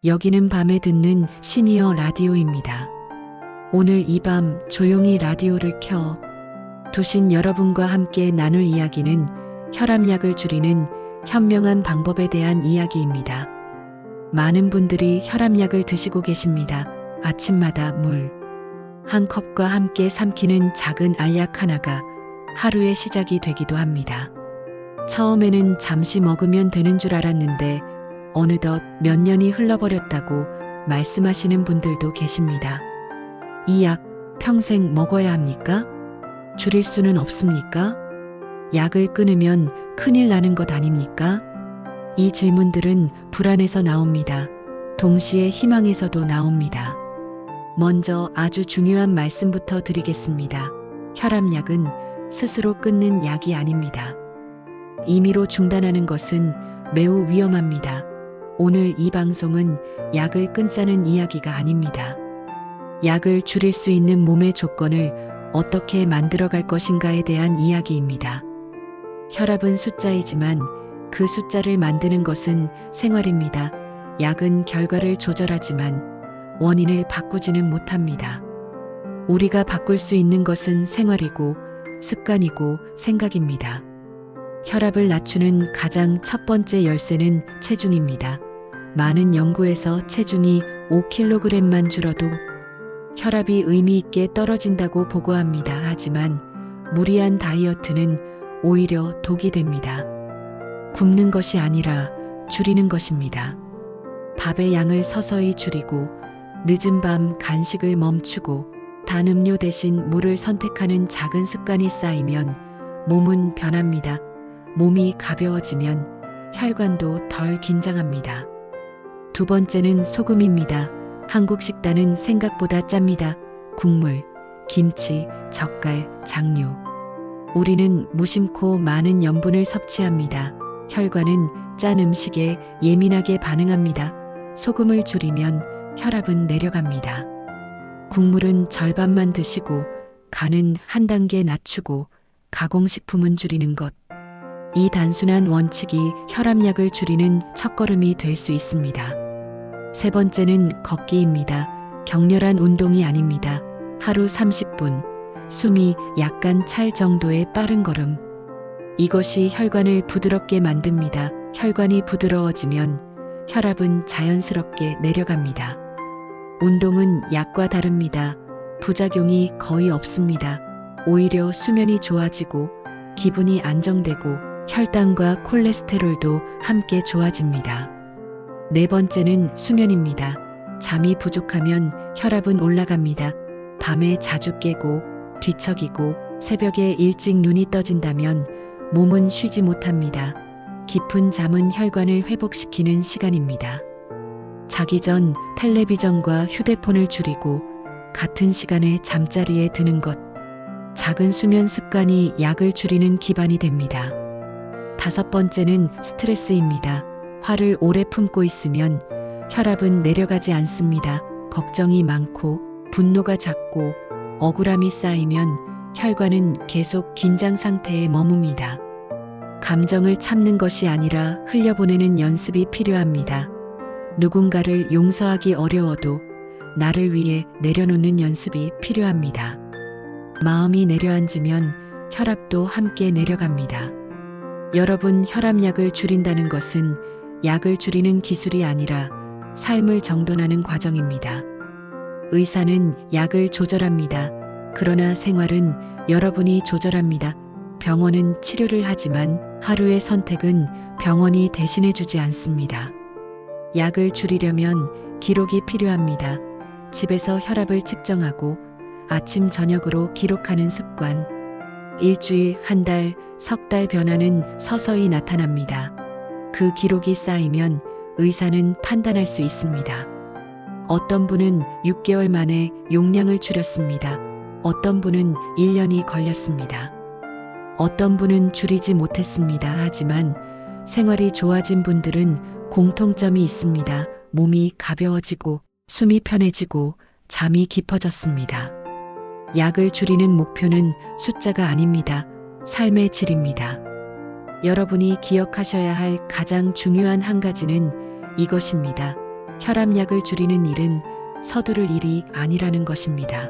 여기는 밤에 듣는 시니어 라디오입니다. 오늘 이 밤 조용히 라디오를 켜 두신 여러분과 함께 나눌 이야기는 혈압약을 줄이는 현명한 방법에 대한 이야기입니다. 많은 분들이 혈압약을 드시고 계십니다. 아침마다 물 한 컵과 함께 삼키는 작은 알약 하나가 하루의 시작이 되기도 합니다. 처음에는 잠시 먹으면 되는 줄 알았는데 어느덧 몇 년이 흘러버렸다고 말씀하시는 분들도 계십니다. 이 약 평생 먹어야 합니까? 줄일 수는 없습니까? 약을 끊으면 큰일 나는 것 아닙니까? 이 질문들은 불안에서 나옵니다. 동시에 희망에서도 나옵니다. 먼저 아주 중요한 말씀부터 드리겠습니다. 혈압약은 스스로 끊는 약이 아닙니다. 임의로 중단하는 것은 매우 위험합니다. 오늘 이 방송은 약을 끊자는 이야기가 아닙니다. 약을 줄일 수 있는 몸의 조건을 어떻게 만들어갈 것인가에 대한 이야기입니다. 혈압은 숫자이지만 그 숫자를 만드는 것은 생활입니다. 약은 결과를 조절하지만 원인을 바꾸지는 못합니다. 우리가 바꿀 수 있는 것은 생활이고 습관이고 생각입니다. 혈압을 낮추는 가장 첫 번째 열쇠는 체중입니다. 많은 연구에서 체중이 5kg만 줄어도 혈압이 의미 있게 떨어진다고 보고합니다. 하지만 무리한 다이어트는 오히려 독이 됩니다. 굶는 것이 아니라 줄이는 것입니다. 밥의 양을 서서히 줄이고 늦은 밤 간식을 멈추고 단 음료 대신 물을 선택하는 작은 습관이 쌓이면 몸은 변합니다. 몸이 가벼워지면 혈관도 덜 긴장합니다. 두 번째는 소금입니다. 한국 식단은 생각보다 짭니다. 국물, 김치, 젓갈, 장류. 우리는 무심코 많은 염분을 섭취합니다. 혈관은 짠 음식에 예민하게 반응합니다. 소금을 줄이면 혈압은 내려갑니다. 국물은 절반만 드시고 간은 한 단계 낮추고 가공식품은 줄이는 것. 이 단순한 원칙이 혈압약을 줄이는 첫걸음이 될 수 있습니다. 세 번째는 걷기입니다. 격렬한 운동이 아닙니다. 하루 30분, 숨이 약간 찰 정도의 빠른 걸음. 이것이 혈관을 부드럽게 만듭니다. 혈관이 부드러워지면 혈압은 자연스럽게 내려갑니다. 운동은 약과 다릅니다. 부작용이 거의 없습니다. 오히려 수면이 좋아지고 기분이 안정되고 혈당과 콜레스테롤도 함께 좋아집니다. 네 번째는 수면입니다. 잠이 부족하면 혈압은 올라갑니다. 밤에 자주 깨고 뒤척이고 새벽에 일찍 눈이 떠진다면 몸은 쉬지 못합니다. 깊은 잠은 혈관을 회복시키는 시간입니다. 자기 전 텔레비전과 휴대폰을 줄이고 같은 시간에 잠자리에 드는 것. 작은 수면 습관이 약을 줄이는 기반이 됩니다. 다섯 번째는 스트레스입니다. 화를 오래 품고 있으면 혈압은 내려가지 않습니다. 걱정이 많고 분노가 잦고 억울함이 쌓이면 혈관은 계속 긴장 상태에 머뭅니다. 감정을 참는 것이 아니라 흘려보내는 연습이 필요합니다. 누군가를 용서하기 어려워도 나를 위해 내려놓는 연습이 필요합니다. 마음이 내려앉으면 혈압도 함께 내려갑니다. 여러분, 혈압약을 줄인다는 것은 약을 줄이는 기술이 아니라 삶을 정돈하는 과정입니다. 의사는 약을 조절합니다. 그러나 생활은 여러분이 조절합니다. 병원은 치료를 하지만 하루의 선택은 병원이 대신해주지 않습니다. 약을 줄이려면 기록이 필요합니다. 집에서 혈압을 측정하고 아침 저녁으로 기록하는 습관. 일주일, 한 달, 석 달 변화는 서서히 나타납니다. 그 기록이 쌓이면 의사는 판단할 수 있습니다. 어떤 분은 6개월 만에 용량을 줄였습니다. 어떤 분은 1년이 걸렸습니다. 어떤 분은 줄이지 못했습니다. 하지만 생활이 좋아진 분들은 공통점이 있습니다. 몸이 가벼워지고 숨이 편해지고 잠이 깊어졌습니다. 약을 줄이는 목표는 숫자가 아닙니다. 삶의 질입니다. 여러분이 기억하셔야 할 가장 중요한 한 가지는 이것입니다. 혈압약을 줄이는 일은 서두를 일이 아니라는 것입니다.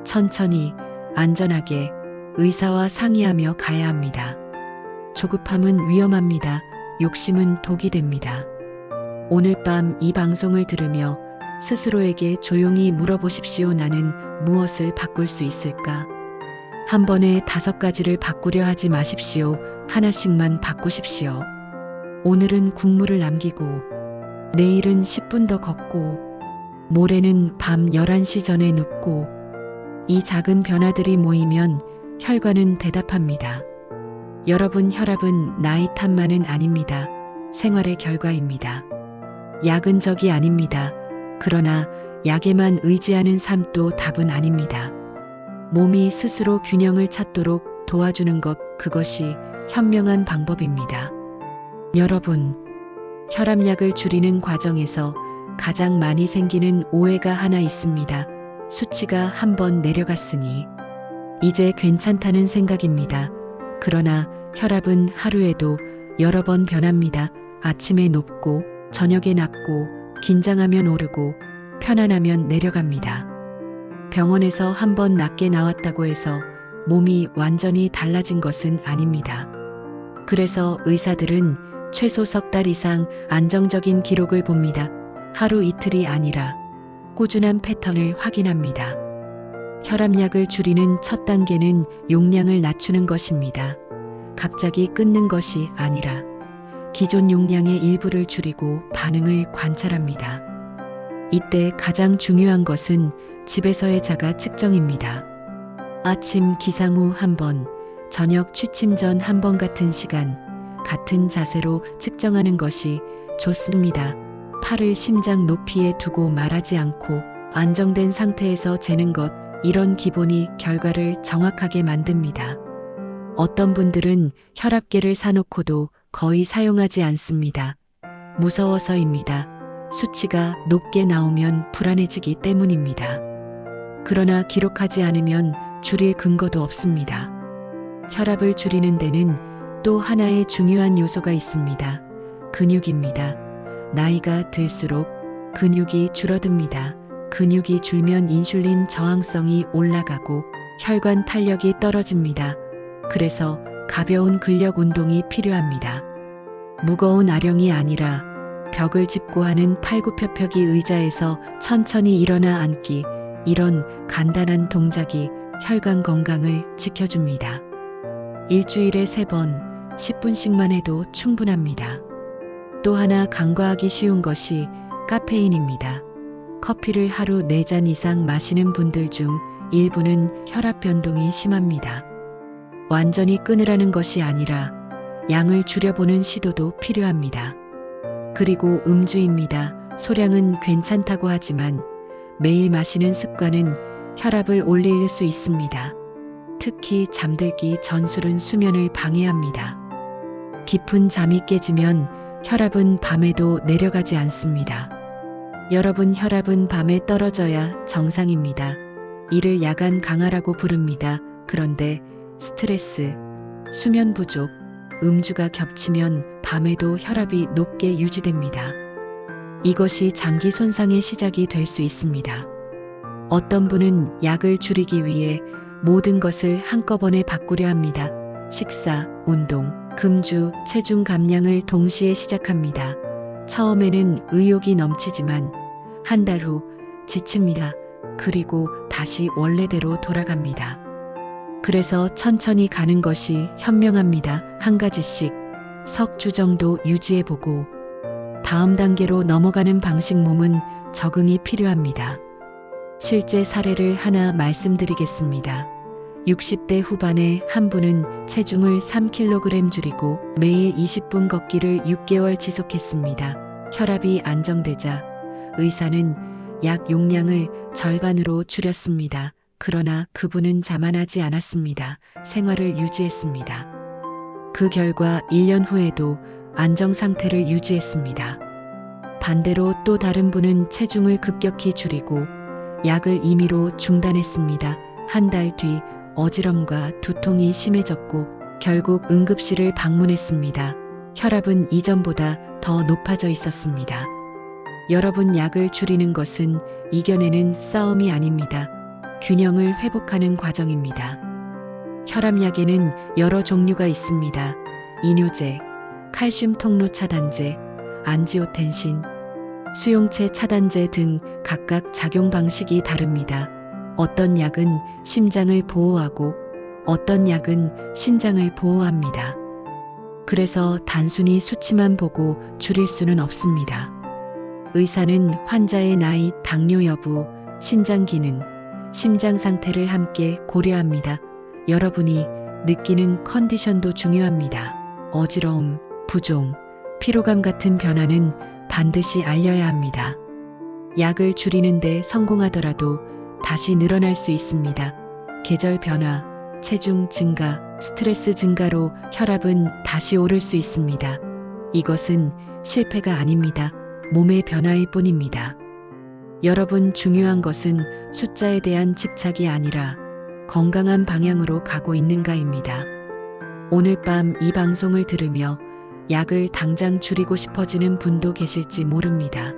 천천히, 안전하게 의사와 상의하며 가야 합니다. 조급함은 위험합니다. 욕심은 독이 됩니다. 오늘 밤 이 방송을 들으며 스스로에게 조용히 물어보십시오. 나는 무엇을 바꿀 수 있을까? 한 번에 5가지를 바꾸려 하지 마십시오. 하나씩만 바꾸십시오. 오늘은 국물을 남기고, 내일은 10분 더 걷고, 모레는 밤 11시 전에 눕고, 이 작은 변화들이 모이면 혈관은 대답합니다. 여러분, 혈압은 나이 탓만은 아닙니다. 생활의 결과입니다. 약은 적이 아닙니다. 그러나 약에만 의지하는 삶도 답은 아닙니다. 몸이 스스로 균형을 찾도록 도와주는 것, 그것이 현명한 방법입니다. 여러분, 혈압약을 줄이는 과정에서 가장 많이 생기는 오해가 하나 있습니다. 수치가 한번 내려갔으니 이제 괜찮다는 생각입니다. 그러나 혈압은 하루에도 여러 번 변합니다. 아침에 높고 저녁에 낮고 긴장하면 오르고 편안하면 내려갑니다. 병원에서 한번 낮게 나왔다고 해서 몸이 완전히 달라진 것은 아닙니다. 그래서 의사들은 최소 석 달 이상 안정적인 기록을 봅니다. 하루 이틀이 아니라 꾸준한 패턴을 확인합니다. 혈압약을 줄이는 첫 단계는 용량을 낮추는 것입니다. 갑자기 끊는 것이 아니라 기존 용량의 일부를 줄이고 반응을 관찰합니다. 이때 가장 중요한 것은 집에서의 자가 측정입니다. 아침 기상 후 한 번, 저녁 취침 전 한 번 같은 시간, 같은 자세로 측정하는 것이 좋습니다. 팔을 심장 높이에 두고 말하지 않고 안정된 상태에서 재는 것, 이런 기본이 결과를 정확하게 만듭니다. 어떤 분들은 혈압계를 사놓고도 거의 사용하지 않습니다. 무서워서입니다. 수치가 높게 나오면 불안해지기 때문입니다. 그러나 기록하지 않으면 줄일 근거도 없습니다. 혈압을 줄이는 데는 또 하나의 중요한 요소가 있습니다. 근육입니다. 나이가 들수록 근육이 줄어듭니다. 근육이 줄면 인슐린 저항성이 올라가고 혈관 탄력이 떨어집니다. 그래서 가벼운 근력 운동이 필요합니다. 무거운 아령이 아니라 벽을 짚고 하는 팔굽혀펴기, 의자에서 천천히 일어나 앉기, 이런 간단한 동작이 혈관 건강을 지켜줍니다. 일주일에 3번, 10분씩만 해도 충분합니다. 또 하나 간과하기 쉬운 것이 카페인입니다. 커피를 하루 4잔 이상 마시는 분들 중 일부는 혈압 변동이 심합니다. 완전히 끊으라는 것이 아니라 양을 줄여보는 시도도 필요합니다. 그리고 음주입니다. 소량은 괜찮다고 하지만 매일 마시는 습관은 혈압을 올릴 수 있습니다. 특히 잠들기 전 술은 수면을 방해합니다. 깊은 잠이 깨지면 혈압은 밤에도 내려가지 않습니다. 여러분, 혈압은 밤에 떨어져야 정상입니다. 이를 야간 강화라고 부릅니다. 그런데 스트레스, 수면 부족, 음주가 겹치면 밤에도 혈압이 높게 유지됩니다. 이것이 장기 손상의 시작이 될 수 있습니다. 어떤 분은 약을 줄이기 위해 모든 것을 한꺼번에 바꾸려 합니다. 식사, 운동, 금주, 체중 감량을 동시에 시작합니다. 처음에는 의욕이 넘치지만 한 달 후 지칩니다. 그리고 다시 원래대로 돌아갑니다. 그래서 천천히 가는 것이 현명합니다. 한 가지씩 석 주 정도 유지해보고 다음 단계로 넘어가는 방식. 몸은 적응이 필요합니다. 실제 사례를 하나 말씀드리겠습니다. 60대 후반의 한 분은 체중을 3kg 줄이고 매일 20분 걷기를 6개월 지속했습니다. 혈압이 안정되자 의사는 약 용량을 절반으로 줄였습니다. 그러나 그분은 자만하지 않았습니다. 생활을 유지했습니다. 그 결과 1년 후에도 안정 상태를 유지했습니다. 반대로 또 다른 분은 체중을 급격히 줄이고 약을 임의로 중단했습니다. 한 달 뒤 어지럼과 두통이 심해졌고 결국 응급실을 방문했습니다. 혈압은 이전보다 더 높아져 있었습니다. 여러분, 약을 줄이는 것은 이겨내는 싸움이 아닙니다. 균형을 회복하는 과정입니다. 혈압약에는 여러 종류가 있습니다. 이뇨제, 칼슘 통로 차단제, 안지오텐신, 수용체 차단제 등 각각 작용 방식이 다릅니다. 어떤 약은 심장을 보호하고 어떤 약은 신장을 보호합니다. 그래서 단순히 수치만 보고 줄일 수는 없습니다. 의사는 환자의 나이, 당뇨 여부, 신장 기능, 심장 상태를 함께 고려합니다. 여러분이 느끼는 컨디션도 중요합니다. 어지러움, 부종, 피로감 같은 변화는 반드시 알려야 합니다. 약을 줄이는데 성공하더라도 다시 늘어날 수 있습니다. 계절 변화, 체중 증가, 스트레스 증가로 혈압은 다시 오를 수 있습니다. 이것은 실패가 아닙니다. 몸의 변화일 뿐입니다. 여러분, 중요한 것은 숫자에 대한 집착이 아니라 건강한 방향으로 가고 있는가입니다. 오늘 밤 이 방송을 들으며 약을 당장 줄이고 싶어지는 분도 계실지 모릅니다.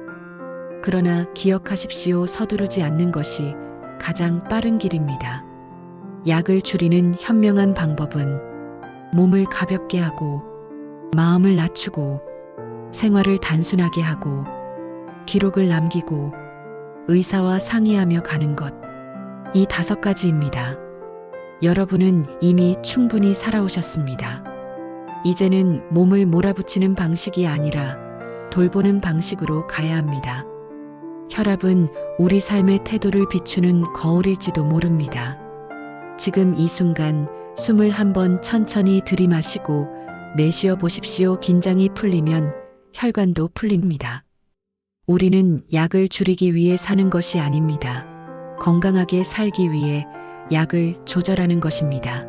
그러나 기억하십시오. 서두르지 않는 것이 가장 빠른 길입니다. 약을 줄이는 현명한 방법은 몸을 가볍게 하고 마음을 낮추고 생활을 단순하게 하고 기록을 남기고 의사와 상의하며 가는 것. 이 5가지입니다. 여러분은 이미 충분히 살아오셨습니다. 이제는 몸을 몰아붙이는 방식이 아니라 돌보는 방식으로 가야 합니다. 혈압은 우리 삶의 태도를 비추는 거울일지도 모릅니다. 지금 이 순간 숨을 한번 천천히 들이마시고 내쉬어 보십시오. 긴장이 풀리면 혈관도 풀립니다. 우리는 약을 줄이기 위해 사는 것이 아닙니다. 건강하게 살기 위해 약을 조절하는 것입니다.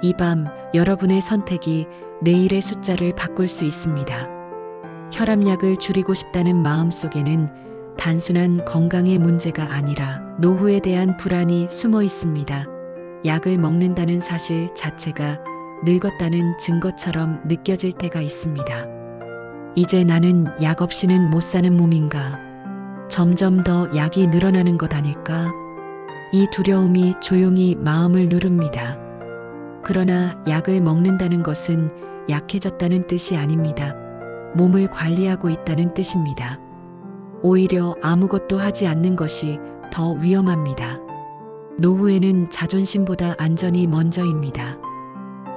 이 밤 여러분의 선택이 내일의 숫자를 바꿀 수 있습니다. 혈압약을 줄이고 싶다는 마음 속에는 단순한 건강의 문제가 아니라 노후에 대한 불안이 숨어 있습니다. 약을 먹는다는 사실 자체가 늙었다는 증거처럼 느껴질 때가 있습니다. 이제 나는 약 없이는 못 사는 몸인가? 점점 더 약이 늘어나는 것 아닐까? 이 두려움이 조용히 마음을 누릅니다. 그러나 약을 먹는다는 것은 약해졌다는 뜻이 아닙니다. 몸을 관리하고 있다는 뜻입니다. 오히려 아무것도 하지 않는 것이 더 위험합니다. 노후에는 자존심보다 안전이 먼저입니다.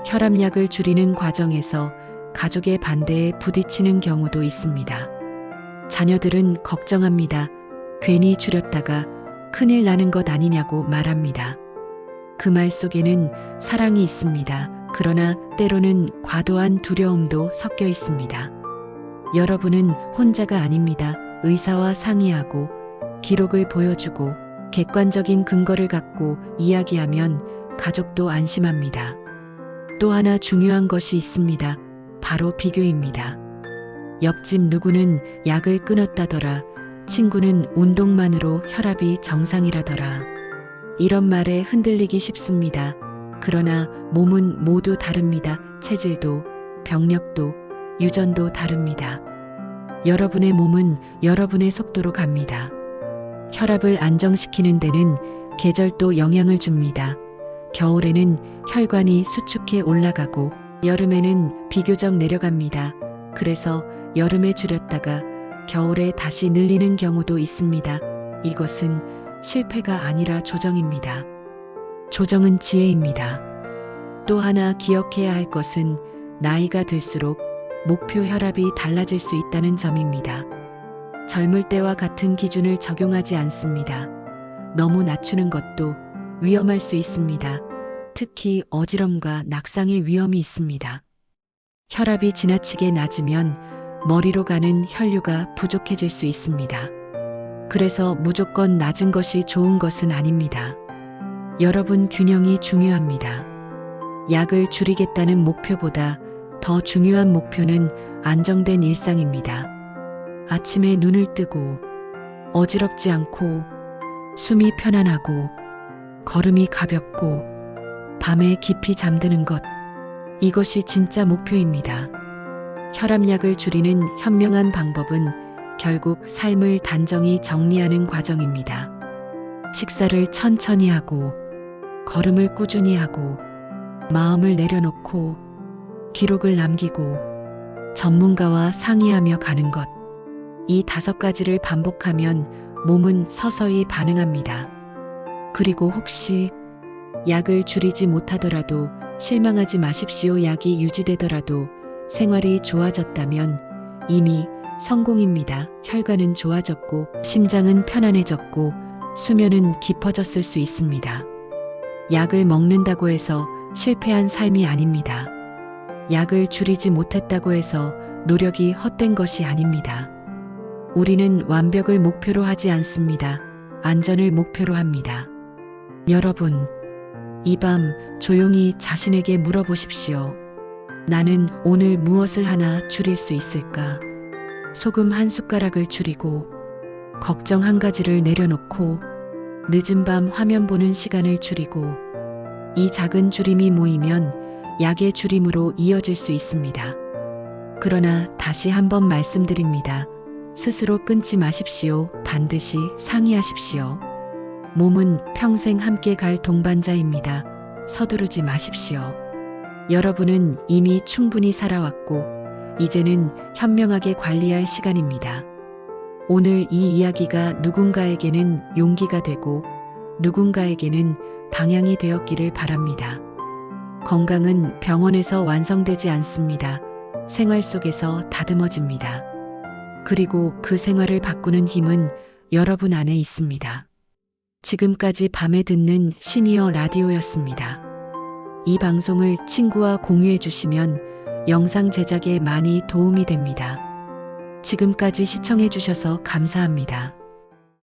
혈압약을 줄이는 과정에서 가족의 반대에 부딪히는 경우도 있습니다. 자녀들은 걱정합니다. 괜히 줄였다가 큰일 나는 것 아니냐고 말합니다. 그 말 속에는 사랑이 있습니다. 그러나 때로는 과도한 두려움도 섞여 있습니다. 여러분은 혼자가 아닙니다. 의사와 상의하고 기록을 보여주고 객관적인 근거를 갖고 이야기하면 가족도 안심합니다. 또 하나 중요한 것이 있습니다. 바로 비교입니다. 옆집 누구는 약을 끊었다더라. 친구는 운동만으로 혈압이 정상이라더라. 이런 말에 흔들리기 쉽습니다. 그러나 몸은 모두 다릅니다. 체질도, 병력도, 유전도 다릅니다. 여러분의 몸은 여러분의 속도로 갑니다. 혈압을 안정시키는 데는 계절도 영향을 줍니다. 겨울에는 혈관이 수축해 올라가고 여름에는 비교적 내려갑니다. 그래서 여름에 줄였다가 겨울에 다시 늘리는 경우도 있습니다. 이것은 실패가 아니라 조정입니다. 조정은 지혜입니다. 또 하나 기억해야 할 것은 나이가 들수록 목표 혈압이 달라질 수 있다는 점입니다. 젊을 때와 같은 기준을 적용하지 않습니다. 너무 낮추는 것도 위험할 수 있습니다. 특히 어지럼과 낙상의 위험이 있습니다. 혈압이 지나치게 낮으면 머리로 가는 혈류가 부족해질 수 있습니다. 그래서 무조건 낮은 것이 좋은 것은 아닙니다. 여러분, 균형이 중요합니다. 약을 줄이겠다는 목표보다 더 중요한 목표는 안정된 일상입니다. 아침에 눈을 뜨고 어지럽지 않고 숨이 편안하고 걸음이 가볍고 밤에 깊이 잠드는 것. 이것이 진짜 목표입니다. 혈압약을 줄이는 현명한 방법은 결국 삶을 단정히 정리하는 과정입니다. 식사를 천천히 하고, 걸음을 꾸준히 하고, 마음을 내려놓고, 기록을 남기고, 전문가와 상의하며 가는 것. 이 5가지를 반복하면 몸은 서서히 반응합니다. 그리고 혹시 약을 줄이지 못하더라도 실망하지 마십시오. 약이 유지되더라도 생활이 좋아졌다면 이미 성공입니다. 혈관은 좋아졌고, 심장은 편안해졌고, 수면은 깊어졌을 수 있습니다. 약을 먹는다고 해서 실패한 삶이 아닙니다. 약을 줄이지 못했다고 해서 노력이 헛된 것이 아닙니다. 우리는 완벽을 목표로 하지 않습니다. 안전을 목표로 합니다. 여러분, 이 밤 조용히 자신에게 물어보십시오. 나는 오늘 무엇을 하나 줄일 수 있을까? 소금 1숟가락을 줄이고, 걱정 1가지를 내려놓고, 늦은 밤 화면 보는 시간을 줄이고, 이 작은 줄임이 모이면 약의 줄임으로 이어질 수 있습니다. 그러나 다시 한번 말씀드립니다. 스스로 끊지 마십시오. 반드시 상의하십시오. 몸은 평생 함께 갈 동반자입니다. 서두르지 마십시오. 여러분은 이미 충분히 살아왔고, 이제는 현명하게 관리할 시간입니다. 오늘 이 이야기가 누군가에게는 용기가 되고, 누군가에게는 방향이 되었기를 바랍니다. 건강은 병원에서 완성되지 않습니다. 생활 속에서 다듬어집니다. 그리고 그 생활을 바꾸는 힘은 여러분 안에 있습니다. 지금까지 밤에 듣는 시니어 라디오였습니다. 이 방송을 친구와 공유해 주시면 영상 제작에 많이 도움이 됩니다. 지금까지 시청해 주셔서 감사합니다.